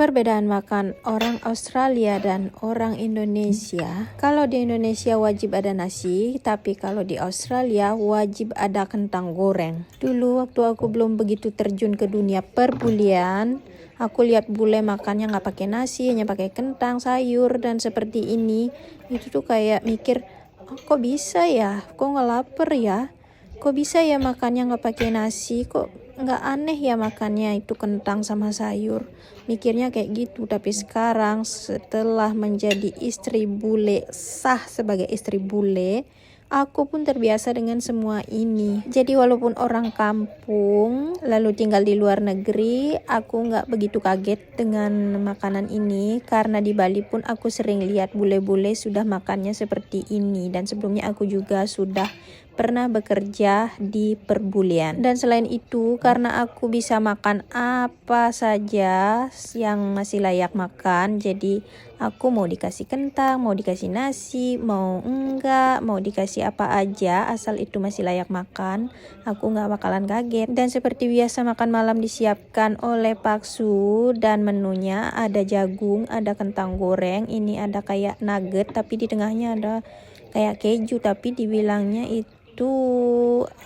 Perbedaan makan orang Australia dan orang Indonesia. Kalau di Indonesia wajib ada nasi, tapi kalau di Australia wajib ada kentang goreng. Dulu waktu aku belum begitu terjun ke dunia perbulian, aku lihat bule makannya nggak pakai nasi, hanya pakai kentang, sayur, dan seperti ini. Itu tuh kayak mikir, oh, kok bisa ya? Kok nggak lapar ya? Kok bisa ya makannya nggak pakai nasi? Kok nggak aneh ya makannya itu kentang sama sayur? Mikirnya kayak gitu. Tapi sekarang setelah menjadi istri bule, sah sebagai istri bule, aku pun terbiasa dengan semua ini. Jadi walaupun orang kampung lalu tinggal di luar negeri, aku nggak begitu kaget dengan makanan ini, karena di Bali pun aku sering lihat bule-bule sudah makannya seperti ini, dan sebelumnya aku juga sudah pernah bekerja di perbulian. Dan selain itu, karena aku bisa makan apa saja yang masih layak makan, jadi aku mau dikasih kentang, mau dikasih nasi, mau enggak, mau dikasih apa aja, asal itu masih layak makan, aku nggak bakalan kaget. Dan seperti biasa, makan malam disiapkan oleh Pak Su, dan menunya ada jagung, ada kentang goreng, ini ada kayak nugget, tapi di tengahnya ada kayak keju, tapi dibilangnya itu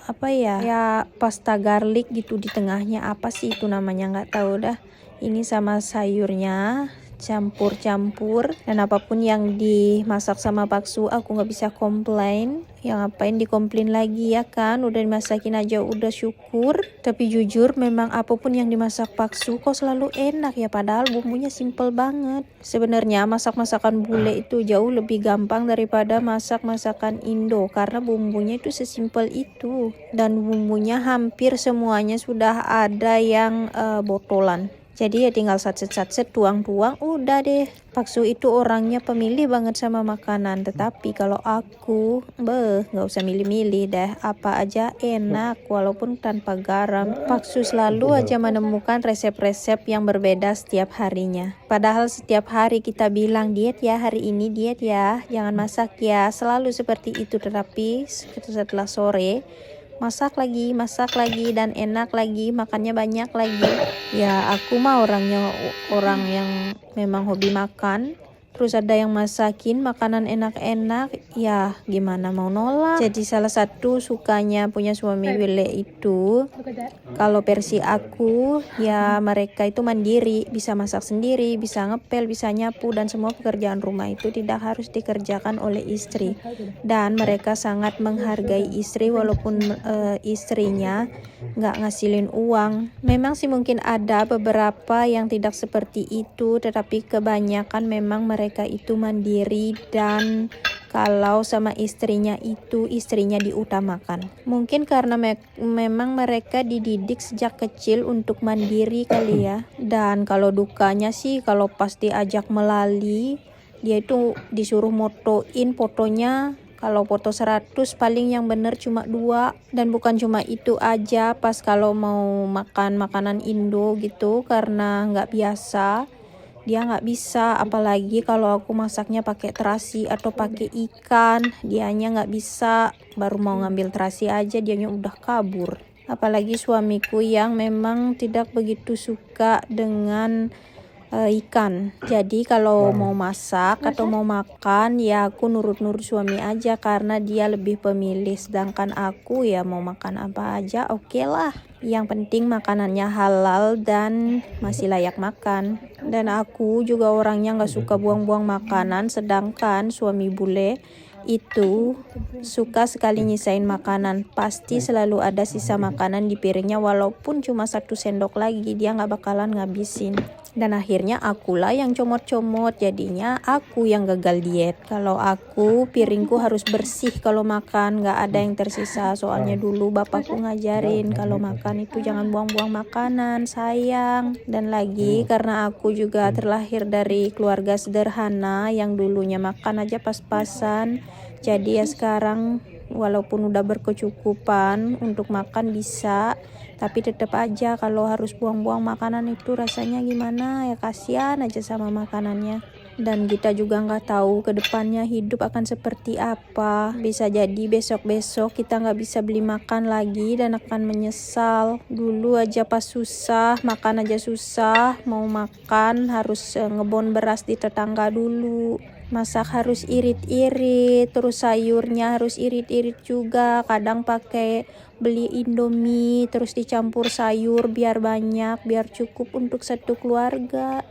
apa ya pasta garlic gitu, di tengahnya apa sih itu namanya, nggak tahu dah. Ini sama sayurnya campur-campur, dan apapun yang dimasak sama Pak Su aku nggak bisa komplain. Yang ngapain dikomplain lagi ya kan, udah dimasakin aja udah syukur. Tapi jujur memang apapun yang dimasak Pak Su kok selalu enak ya, padahal bumbunya simple banget. Sebenarnya masak-masakan bule itu jauh lebih gampang daripada masak-masakan Indo, karena bumbunya itu sesimpel itu, dan bumbunya hampir semuanya sudah ada yang botolan. Jadi ya tinggal satset-satset, tuang-tuang, udah deh. Pak Su itu orangnya pemilih banget sama makanan. Tetapi kalau aku, nggak usah milih-milih deh. Apa aja enak, walaupun tanpa garam. Pak Su selalu aja menemukan resep-resep yang berbeda setiap harinya. Padahal setiap hari kita bilang diet ya, hari ini diet ya, jangan masak ya. Selalu seperti itu, tetapi setelah sore, masak lagi, dan enak lagi, makannya banyak lagi. Ya aku mah orangnya orang yang memang hobi makan, terus ada yang masakin makanan enak-enak, ya gimana mau nolak. Jadi salah satu sukanya punya suami bule itu, kalau versi aku ya, mereka itu mandiri, bisa masak sendiri, bisa ngepel, bisa nyapu, dan semua pekerjaan rumah itu tidak harus dikerjakan oleh istri. Dan mereka sangat menghargai istri walaupun istrinya nggak ngasilin uang. Memang sih mungkin ada beberapa yang tidak seperti itu, tetapi kebanyakan memang mereka itu mandiri, dan kalau sama istrinya itu istrinya diutamakan. Mungkin karena memang mereka dididik sejak kecil untuk mandiri kali ya. Dan kalau dukanya sih, kalau pas diajak melali, dia itu disuruh motoin fotonya. Kalau foto 100 paling yang bener cuma 2. Dan bukan cuma itu aja, pas kalau mau makan makanan Indo gitu, karena nggak biasa, dia nggak bisa. Apalagi kalau aku masaknya pakai terasi atau pakai ikan, dianya nggak bisa. Baru mau ngambil terasi aja dianya udah kabur. Apalagi suamiku yang memang tidak begitu suka dengan ikan. Jadi kalau mau masak atau mau makan, ya aku nurut-nurut suami aja, karena dia lebih pemilih. Sedangkan aku ya mau makan apa aja oke lah. Yang penting makanannya halal dan masih layak makan. Dan aku juga orangnya nggak suka buang-buang makanan, sedangkan suami bule itu suka sekali nyisain makanan. Pasti selalu ada sisa makanan di piringnya, walaupun cuma 1 sendok lagi, dia nggak bakalan ngabisin. Dan akhirnya akulah yang comot-comot, jadinya aku yang gagal diet. Kalau aku, piringku harus bersih kalau makan, nggak ada yang tersisa. Soalnya dulu bapakku ngajarin kalau makan itu jangan buang-buang makanan, sayang. Dan lagi karena aku juga terlahir dari keluarga sederhana yang dulunya makan aja pas-pasan, jadi ya sekarang walaupun udah berkecukupan untuk makan bisa, tapi tetap aja kalau harus buang-buang makanan itu rasanya gimana ya, kasihan aja sama makanannya. Dan kita juga nggak tahu ke depannya hidup akan seperti apa. Bisa jadi besok-besok kita nggak bisa beli makan lagi dan akan menyesal. Dulu aja pas susah, makan aja susah, mau makan harus ngebon beras di tetangga dulu. Masak harus irit-irit, terus sayurnya harus irit-irit juga. Kadang pakai beli Indomie terus dicampur sayur biar banyak, biar cukup untuk satu keluarga.